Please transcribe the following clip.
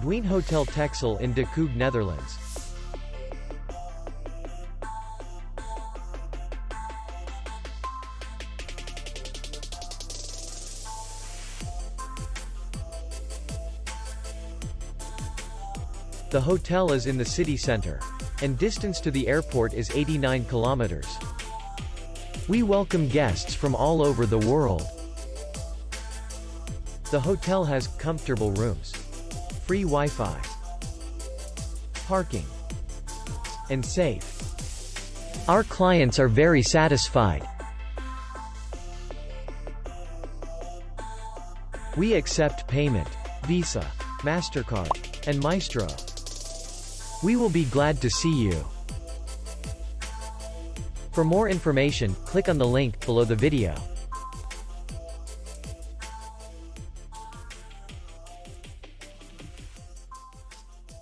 DuinHotel Texel in Koog, Netherlands. The hotel is in the city center, and distance to the airport is 89 kilometers. We welcome guests from all over the world. The hotel has comfortable rooms, free Wi-Fi, parking, and safe. Our clients are very satisfied. We accept payment, Visa, MasterCard, and Maestro. We will be glad to see you. For more information, click on the link below the video.